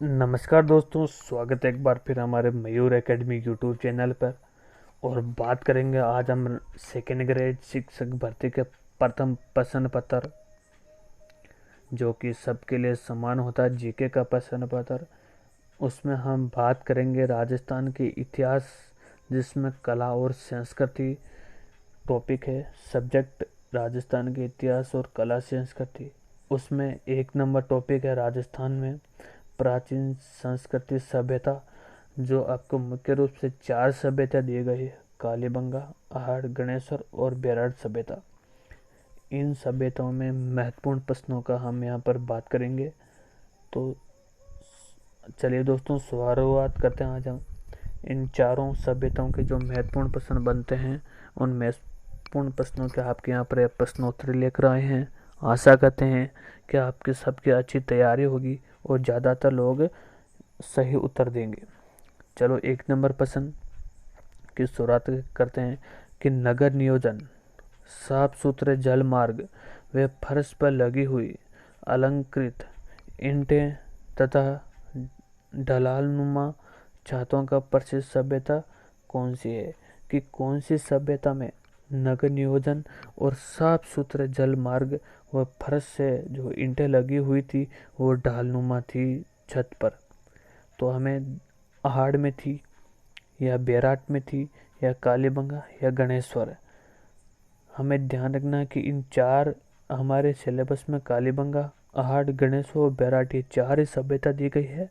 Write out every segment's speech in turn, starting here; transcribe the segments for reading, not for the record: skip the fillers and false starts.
नमस्कार दोस्तों, स्वागत है एक बार फिर हमारे मयूर एकेडमी यूट्यूब चैनल पर। और बात करेंगे आज हम सेकेंड ग्रेड शिक्षक भर्ती के प्रथम प्रश्न पत्र, जो कि सबके लिए समान होता है, जीके का प्रश्न पत्र। उसमें हम बात करेंगे राजस्थान के इतिहास, जिसमें कला और संस्कृति टॉपिक है। सब्जेक्ट राजस्थान के इतिहास और कला संस्कृति। उसमें एक नंबर टॉपिक है राजस्थान में प्राचीन संस्कृति सभ्यता, जो आपको मुख्य रूप से 4 सभ्यता दी गई है: कालीबंगा, आहड़, गणेश्वर और बेराट सभ्यता। इन सभ्यताओं में महत्वपूर्ण प्रश्नों का हम यहाँ पर बात करेंगे। तो चलिए दोस्तों, शुरुआत करते हैं। आज हम इन चारों सभ्यताओं के जो महत्वपूर्ण प्रश्न बनते हैं, उन महत्वपूर्ण प्रश्नों के आपके यहाँ पर प्रश्नोत्तरी लेकर आए हैं। आशा करते हैं कि आपकी सबकी अच्छी तैयारी होगी और ज़्यादातर लोग सही उत्तर देंगे। चलो, एक नंबर प्रश्न की शुरुआत करते हैं कि नगर नियोजन साफ सुथरे जल मार्ग व फर्श पर लगी हुई अलंकृत ईंटें तथा ढलालनुमा छातों का प्रसिद्ध सभ्यता कौन सी है? कि कौन सी सभ्यता में नगर नियोजन और साफ सुथरे जल मार्ग व फर्श से जो ईंटें लगी हुई थी वो ढालनुमा थी छत पर। तो हमें आहड़ में थी, या बेराट में थी, या कालीबंगा, या गणेश्वर। हमें ध्यान रखना है कि इन चार हमारे सिलेबस में कालीबंगा, आहड़, गणेश्वर और बेराट, ये चार ही सभ्यता दी गई है।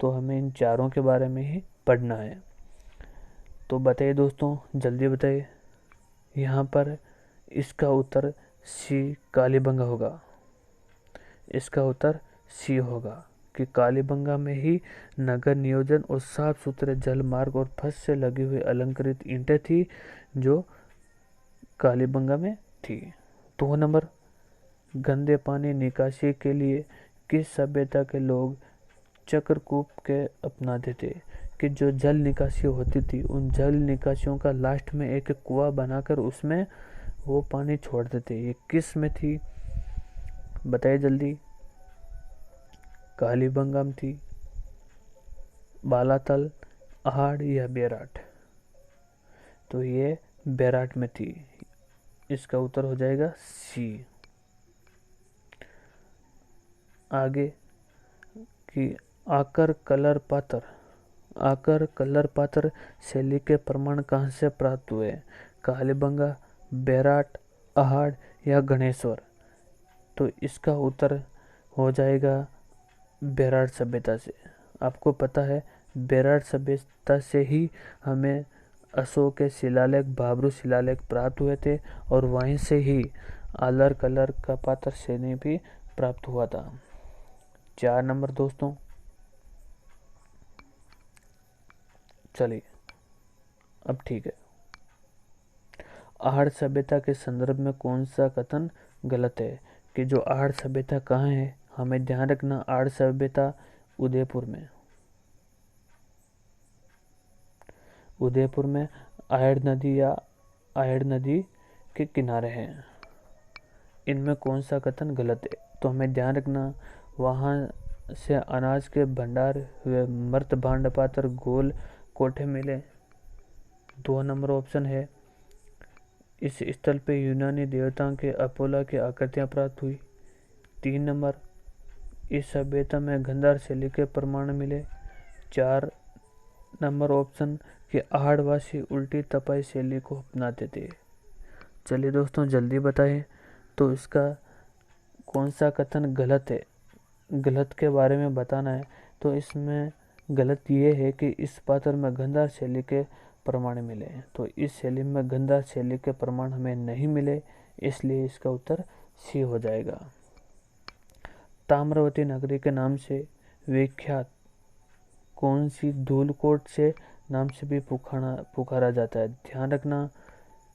तो हमें इन चारों के बारे में ही पढ़ना है। तो बताइए दोस्तों, जल्दी बताइए। यहाँ पर इसका उत्तर सी कालीबंगा होगा। इसका उत्तर सी होगा कि कालीबंगा में ही नगर नियोजन और साफ सुथरे जल मार्ग और फर्श से लगी हुई अलंकृत ईंटें थी, जो कालीबंगा में थी। 2 नंबर, गंदे पानी निकासी के लिए किस सभ्यता के लोग चक्रकूप के अपनाते थे? कि जो जल निकासी होती थी, उन जल निकासियों का लास्ट में एक कुआं बनाकर उसमें वो पानी छोड़ते थे। ये किस में थी? बताइए जल्दी। कालीबंगा में थी, बालातल, आहड़ या बेराट? तो ये बेराट में थी। इसका उत्तर हो जाएगा सी। आगे कि आकर कलर पात्र शैली के प्रमाण कहाँ से प्राप्त हुए? कालीबंगा, बेराट, आहड़ या गणेश्वर? तो इसका उत्तर हो जाएगा बेराट सभ्यता से। आपको पता है, बेराट सभ्यता से ही हमें अशोक के शिलालेख, बाबरू शिलालेख प्राप्त हुए थे, और वहीं से ही आलर कलर का पात्र शैली भी प्राप्त हुआ था। 4 नंबर दोस्तों, चलिए अब ठीक है। आहड़ सभ्यता के संदर्भ में कौन सा कथन गलत है? कि जो आहड़ सभ्यता कहाँ है? हमें ध्यान रखना, आहड़ सभ्यता उदयपुर में। उदयपुर में आहड़ नदी या आहड़ नदी के किनारे है। इनमें कौन सा कथन गलत है? तो हमें ध्यान रखना, वहाँ से अनाज के भंडार हुए, मर्त भांड पात्र, गोल कोठे मिले। 2 नंबर ऑप्शन है। इस स्थल पे यूनानी देवताओं के अपोलो की आकृतियां प्राप्त हुई। 3 नंबर, इस सभ्यता में गंधार शैली के प्रमाण मिले। 4 नंबर ऑप्शन कि आहड़वासी उल्टी तपाई शैली को अपनाते थे। चलिए दोस्तों, जल्दी बताएं। तो इसका कौन सा कथन गलत है? गलत के बारे में बताना है। तो इसमें गलत ये है कि इस पात्र में गंधार शैली के प्रमाण मिले। तो इस शैली में गंधार शैली के प्रमाण हमें नहीं मिले, इसलिए इसका उत्तर सी हो जाएगा। ताम्रवती नगरी के नाम से विख्यात कौन सी धूलकोट से नाम से भी पुकारा जाता है? ध्यान रखना,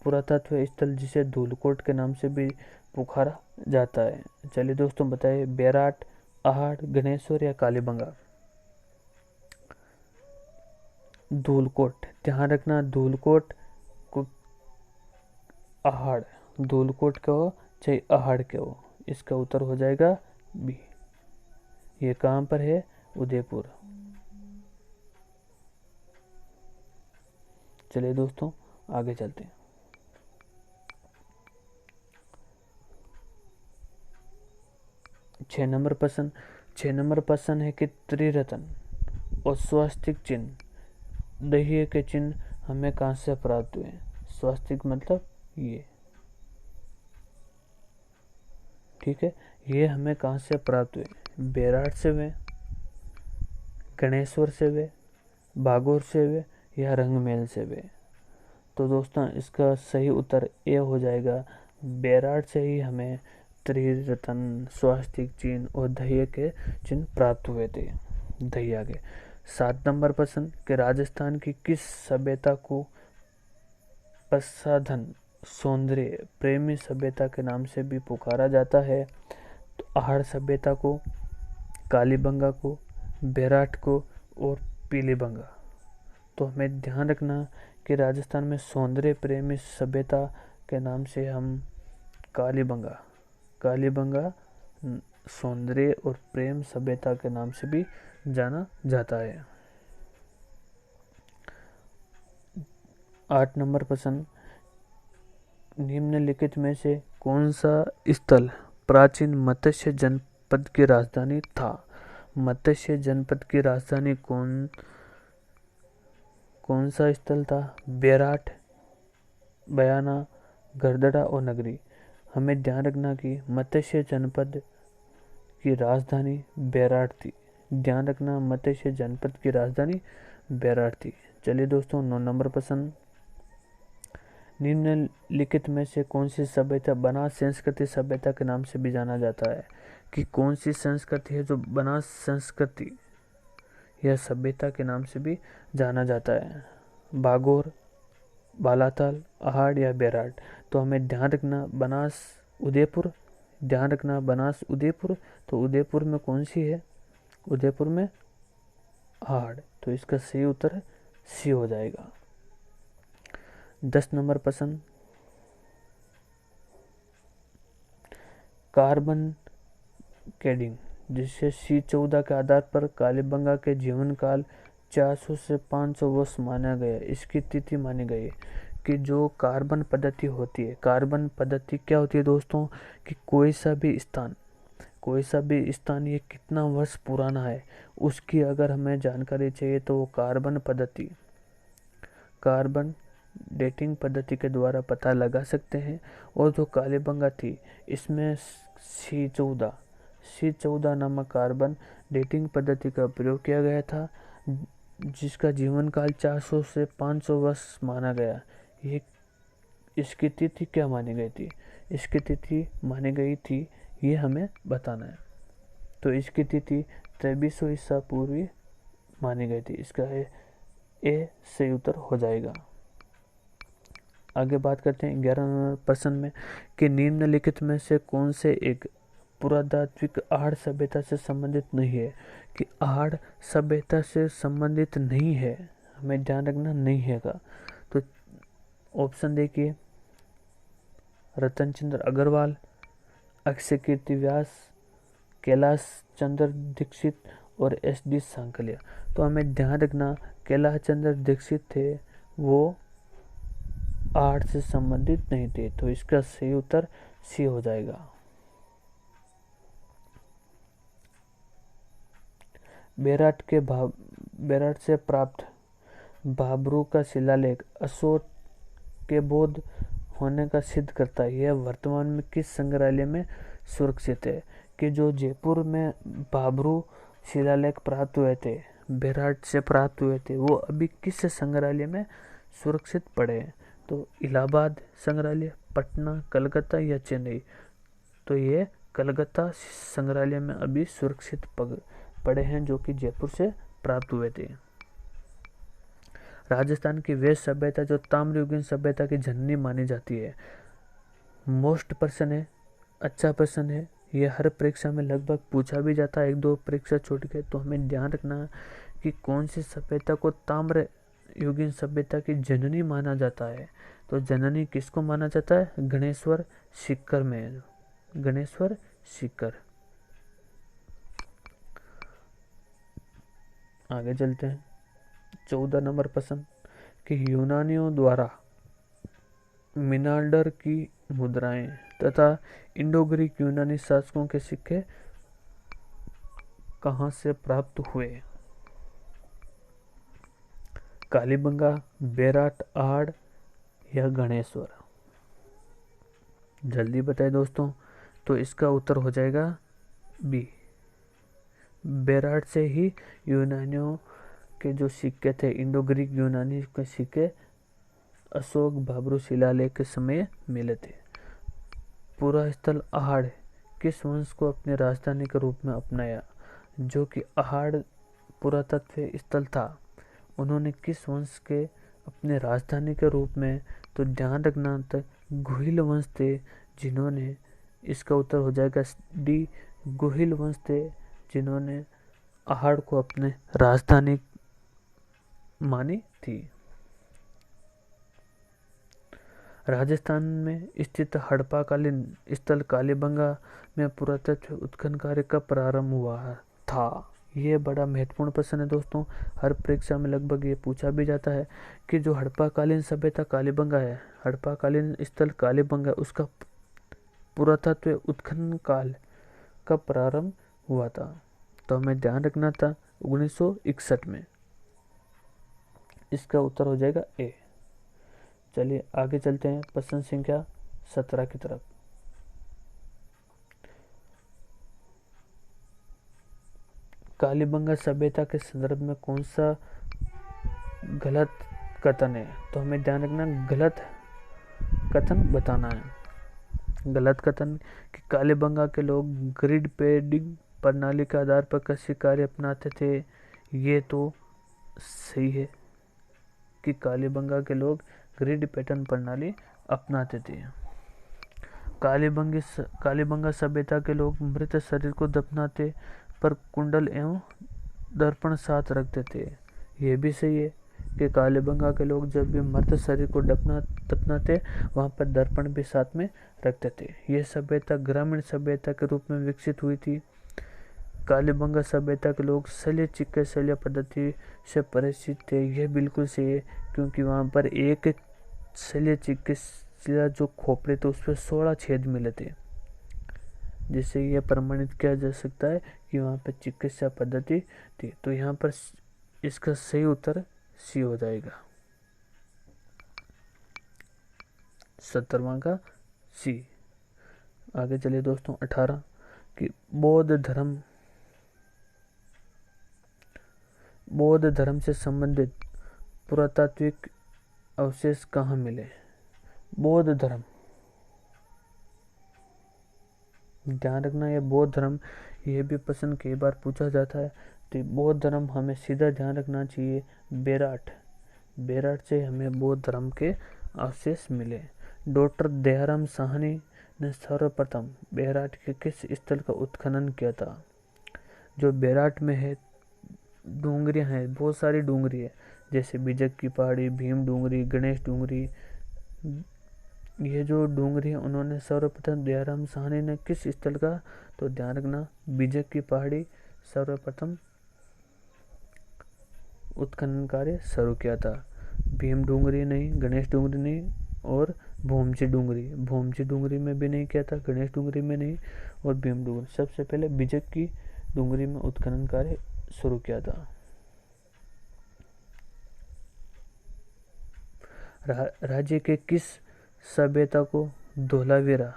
पुरातत्व स्थल जिसे धूलकोट के नाम से भी पुकारा जाता है। चलिए दोस्तों बताइए, बेराट, आहड़, गणेश्वर या कालीबंगा? धूलकोट। ध्यान रखना, धूलकोट को आहड़, धूलकोट के हो चाहे आहड़ के हो, इसका उत्तर हो जाएगा बी। ये कहाँ पर है? उदयपुर। चलिए दोस्तों आगे चलते हैं। 6 नंबर प्रश्न है कि त्रिरत्न और स्वास्तिक चिन्ह दहिये के चिन्ह हमें कहाँ से प्राप्त हुए? स्वास्तिक मतलब ये, ठीक है, ये हमें कहाँ से प्राप्त हुए? बेराट से हुए, गणेश्वर से हुए, भागौर से हुए या रंगमहल से हुए? तो दोस्तों इसका सही उत्तर ए हो जाएगा, बेराट से ही हमें त्रिरत्न, स्वास्तिक चिन्ह और दहिये के चिन्ह प्राप्त हुए थे। दहिया के। 7 नंबर प्रश्न कि राजस्थान की किस सभ्यता को प्रसाधन, सौंदर्य प्रेमी सभ्यता के नाम से भी पुकारा जाता है? तो आहड़ सभ्यता को, कालीबंगा को, बेराट को और पीलीबंगा। तो हमें ध्यान रखना कि राजस्थान में सौंदर्य प्रेमी सभ्यता के नाम से हम कालीबंगा सौंदर्य और प्रेम सभ्यता के नाम से भी जाना जाता है। 8 नंबर प्रश्न, निम्नलिखित में से कौन सा स्थल प्राचीन मत्स्य जनपद की राजधानी था? मत्स्य जनपद की राजधानी कौन सा स्थल था? बेराट, बयाना, गरदड़ा और नगरी। हमें ध्यान रखना कि मत्स्य जनपद की राजधानी बेराट थी। ध्यान रखना, मत्स्य जनपद की राजधानी बेराट थी। चलिए दोस्तों 9 नंबर प्रश्न, निम्नलिखित में से कौन सी सभ्यता बनास संस्कृति सभ्यता के नाम से भी जाना जाता है? कि कौन सी संस्कृति है जो बनास संस्कृति या सभ्यता के नाम से भी जाना जाता है? भागौर, बालाताल, आहड़ या बेराट? तो हमें ध्यान रखना बनास उदयपुर। ध्यान रखना बनास उदयपुर। तो उदयपुर में कौन सी है? उदयपुर में आहड़। तो इसका सही उत्तर सी हो जाएगा। 10 नंबर प्रश्न, कार्बन कैडिंग जिससे C14 के आधार पर कालीबंगा के जीवन काल 400 से 500 वर्ष माना गया। इसकी तिथि मानी गई कि जो कार्बन पद्धति होती है, कार्बन पद्धति क्या होती है दोस्तों? कि कोई सा भी स्थान ये कितना वर्ष पुराना है उसकी अगर हमें जानकारी चाहिए तो वो कार्बन डेटिंग पद्धति के द्वारा पता लगा सकते हैं। और जो कालीबंगा थी इसमें C14 नामक कार्बन डेटिंग पद्धति का प्रयोग किया गया था जिसका जीवन काल 400 से 500 वर्ष माना गया। ये इसकी तिथि क्या मानी गई थी? इसकी तिथि मानी गई थी, ये हमें बताना है। तो इसकी तिथि 2300 ईसा पूर्व मानी गई थी। इसका ए सही उत्तर हो जाएगा। आगे बात करते हैं 11 नंबर प्रश्न में कि निम्नलिखित में से कौन से एक पुरातात्विक आहड़ सभ्यता से संबंधित नहीं है? कि आहड़ सभ्यता से संबंधित नहीं है, हमें ध्यान रखना नहीं है का। तो ऑप्शन देखिए, रतन चंद्र अग्रवाल, अक्षय कीर्ति व्यास, कैलाश चंद्र दीक्षित और SD सांकलिया। तो हमें ध्यान रखना कैलाश चंद्र दीक्षित थे, वो आहड़ से संबंधित नहीं थे। तो इसका सही उत्तर सी हो जाएगा। बेराट से प्राप्त भाबरू का शिलालेख अशोक के बौद्ध होने का सिद्ध करता है। यह वर्तमान में किस संग्रहालय में सुरक्षित है? कि जो जयपुर में भाबरू शिलालेख प्राप्त हुए थे, बेराट से प्राप्त हुए थे, वो अभी किस संग्रहालय में सुरक्षित पड़े हैं? तो इलाहाबाद संग्रहालय, पटना, कलकत्ता या चेन्नई? तो ये कलकत्ता संग्रहालय में अभी सुरक्षित पड़े हैं जो कि जयपुर से प्राप्त हुए थे। राजस्थान की वह सभ्यता जो ताम्रयुगीन सभ्यता की जननी मानी जाती है। मोस्ट प्रश्न है, अच्छा प्रश्न है, ये हर परीक्षा में लगभग पूछा भी जाता है, 1-2 परीक्षा छूट के। तो हमें ध्यान रखना कि कौन सी सभ्यता को ताम्र युगीन सभ्यता की जननी माना जाता है। तो जननी किसको माना जाता है? गणेश्वर सीकर में, गणेश्वर सीकर। आगे चलते हैं। 14 नंबर पसंद कि यूनानियों द्वारा मिनांडर की मुद्राएं तथा इंडो ग्रीक यूनानी शासकों के सिक्के कहाँ से प्राप्त हुए? कालीबंगा, बेराट, आहड़ या गणेश्वर? जल्दी बताएं दोस्तों। तो इसका उत्तर हो जाएगा बी, बेराट से ही यूनानियों के जो सिक्के थे, इंडो ग्रीक यूनानी के सिक्के अशोक भाब्रू शिलालेख के समय मिले थे। पूरा स्थल आहड़ किस वंश को अपनी राजधानी के रूप में अपनाया? जो कि आहड़ पुरातत्व स्थल था, उन्होंने किस वंश के अपने राजधानी के रूप में? तो ध्यान रखना तक गुहिल वंश थे जिन्होंने, इसका उत्तर हो जाएगा डी, गुहिल वंश थे जिन्होंने आहड़ को अपने राजधानी मानी थी। राजस्थान में स्थित हड़प्पाकालीन स्थल कालीबंगा में पुरातत्व उत्खनन कार्य कब प्रारंभ हुआ था? ये बड़ा महत्वपूर्ण प्रश्न है दोस्तों। हर परीक्षा में लगभग ये पूछा भी जाता है कि जो हड़प्पाकालीन सभ्यता कालीबंगा है, हड़प्पाकालीन स्थल कालीबंगा, उसका पुरातत्व उत्खनन काल कब प्रारंभ हुआ था? तो हमें ध्यान रखना था 1961 में। इसका उत्तर हो जाएगा ए। चलिए आगे चलते हैं प्रश्न संख्या 17 की तरफ। कालीबंगा सभ्यता के संदर्भ में कौन सा गलत कथन है? तो हमें ध्यान रखना, गलत कथन बताना है। गलत कथन कि कालीबंगा के लोग ग्रिड पेडिंग प्रणाली के आधार पर कृषि कार्य अपनाते थे। ये तो सही है कि कालीबंगा के लोग ग्रिड पैटर्न प्रणाली अपनाते थे। कालीबंगा सभ्यता के लोग मृत शरीर को दफनाते पर कुंडल एवं दर्पण साथ रखते थे। यह भी सही है कि कालीबंगा के लोग जब भी मृत शरीर को दफनाते वहां पर दर्पण भी साथ में रखते थे। यह सभ्यता ग्रामीण सभ्यता के रूप में विकसित हुई थी। कालीबंगा सभ्यता के लोग शल्य चिकित्सा पद्धति से परिचित थे। यह बिल्कुल सही है क्योंकि वहां पर एक शल्य चिकित्सा जो खोपड़े थे उस पर 16 छेद मिले थे, जिससे यह प्रमाणित किया जा सकता है कि वहां पर चिकित्सा पद्धति थी। तो यहाँ पर इसका सही उत्तर सी हो जाएगा, 17वां का सी। आगे चलिए दोस्तों 18 कि बौद्ध धर्म से संबंधित पुरातात्विक अवशेष कहाँ मिले? बौद्ध धर्म, ध्यान रखना ये बौद्ध धर्म, ये भी प्रश्न कई बार पूछा जाता है। तो बौद्ध धर्म हमें सीधा ध्यान रखना चाहिए बेराट से हमें बौद्ध धर्म के अवशेष मिले। डॉक्टर दयाराम साहनी ने सर्वप्रथम बेराट के किस स्थल का उत्खनन किया था? जो बेराट में है डूंगरियां हैं, बहुत सारी डूंगरी है, जैसे बिजक की पहाड़ी, भीम डूंगरी, गणेश डूंगरी। ये जो डूंगरी है उन्होंने सर्वप्रथम दयाराम साहनी ने किस स्थल का? तो ध्यान रखना बिजक की पहाड़ी सर्वप्रथम उत्खनन कार्य शुरू किया था। भीम डूंगरी नहीं, गणेश डूंगरी नहीं और भूमची डूंगरी में भी नहीं किया था, गणेश डूंगरी में नहीं और भीम डूंगरी। सबसे पहले बिजक की डूंगरी में उत्खनन कार्य शुरू किया था। राज्य के किस सभ्यता को धोलावीरा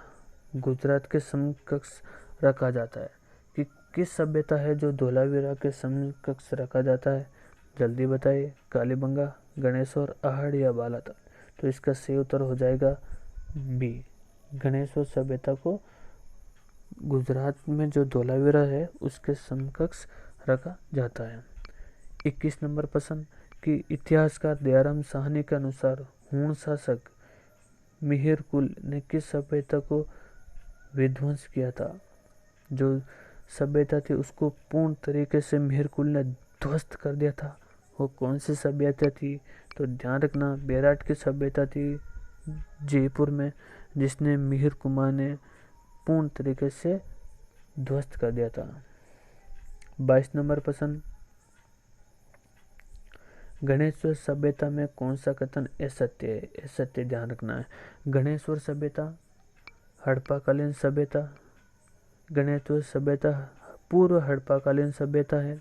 गुजरात के समकक्ष रखा जाता है? कि किस सभ्यता है जो धोलावीरा के समकक्ष रखा जाता है? जल्दी बताइए। कालीबंगा, गणेश्वर, आहड़ या बालाताल? तो इसका सही उत्तर हो जाएगा बी, गणेश्वर सभ्यता को गुजरात में जो धोलावीरा है उसके समकक्ष रखा जाता है। 21 नंबर प्रश्न कि इतिहासकार दयाराम साहनी के अनुसार हूण शासक मिहिर कुल ने किस सभ्यता को विध्वंस किया था? जो सभ्यता थी उसको पूर्ण तरीके से मिहिर कुल ने ध्वस्त कर दिया था। वो कौन सी सभ्यता थी? तो ध्यान रखना बेराट की सभ्यता थी जयपुर में, जिसने मिहिर कुमार ने पूर्ण तरीके से ध्वस्त कर दिया था। 22 नंबर प्रश्न गणेश्वर सभ्यता में कौन सा कथन असत्य है? असत्य ध्यान रखना है। गणेश्वर सभ्यता हड़प्पाकालीन सभ्यता, गणेश्वर सभ्यता पूर्व हड़प्पाकालीन सभ्यता है,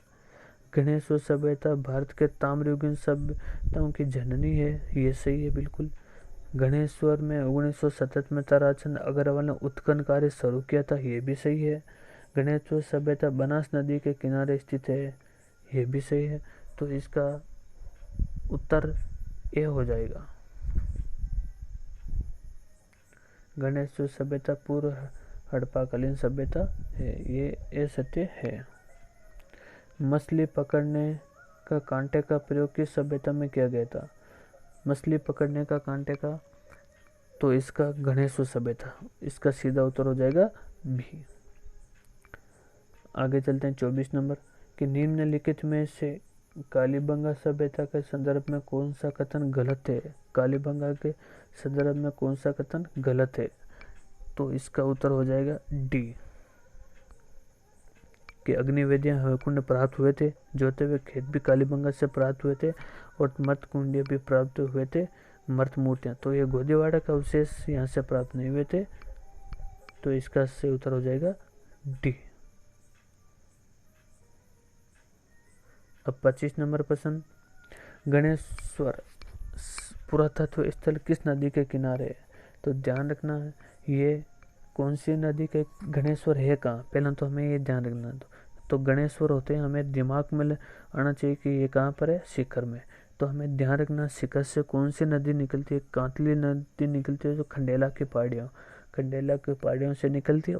गणेश्वर सभ्यता भारत के ताम्रयुगीन सभ्यताओं की जननी है, ये सही है बिल्कुल। गणेश्वर में 1977 में ताराचंद अग्रवाल ने उत्खनन कार्य शुरू किया था, ये भी सही है। गणेश्वर सभ्यता बनास नदी के किनारे स्थित है, ये भी सही है। तो इसका उत्तर ए हो जाएगा। गणेश्वर सभ्यता पूर्व हड़प्पाकालीन सभ्यता है, ये ए सत्य है। मछली पकड़ने का कांटे का प्रयोग किस सभ्यता में किया गया था? मछली पकड़ने का कांटे का, तो इसका गणेश्वर सभ्यता, इसका सीधा उत्तर हो जाएगा बी। आगे चलते हैं 24 नंबर कि निम्नलिखित में से कालीबंगा सभ्यता के संदर्भ में कौन सा कथन गलत है? कालीबंगा के संदर्भ में कौन सा कथन गलत है? तो इसका उत्तर हो जाएगा डी कि अग्निवेदियाँ हवकुंड प्राप्त हुए थे, जोते हुए खेत भी कालीबंगा से प्राप्त हुए थे और मर्त कुंड भी प्राप्त हुए थे, मर्त मूर्तियाँ। तो ये गोदीवाड़ा का अवशेष यहाँ से प्राप्त नहीं हुए थे, तो इसका सही उत्तर हो जाएगा डी। अब 25 नंबर प्रश्न, गणेश्वर पुरातत्व स्थल किस नदी के किनारे है? तो ध्यान रखना है ये कौन सी नदी के गणेश्वर है कहाँ, पहले तो हमें ये ध्यान रखना है। तो गणेश्वर होते हैं, हमें दिमाग में आना चाहिए कि ये कहाँ पर है, शिखर में। तो हमें ध्यान रखना शिखर से कौन सी नदी निकलती है, कांतली नदी निकलती है जो खंडेला की पहाड़ियों से निकलती है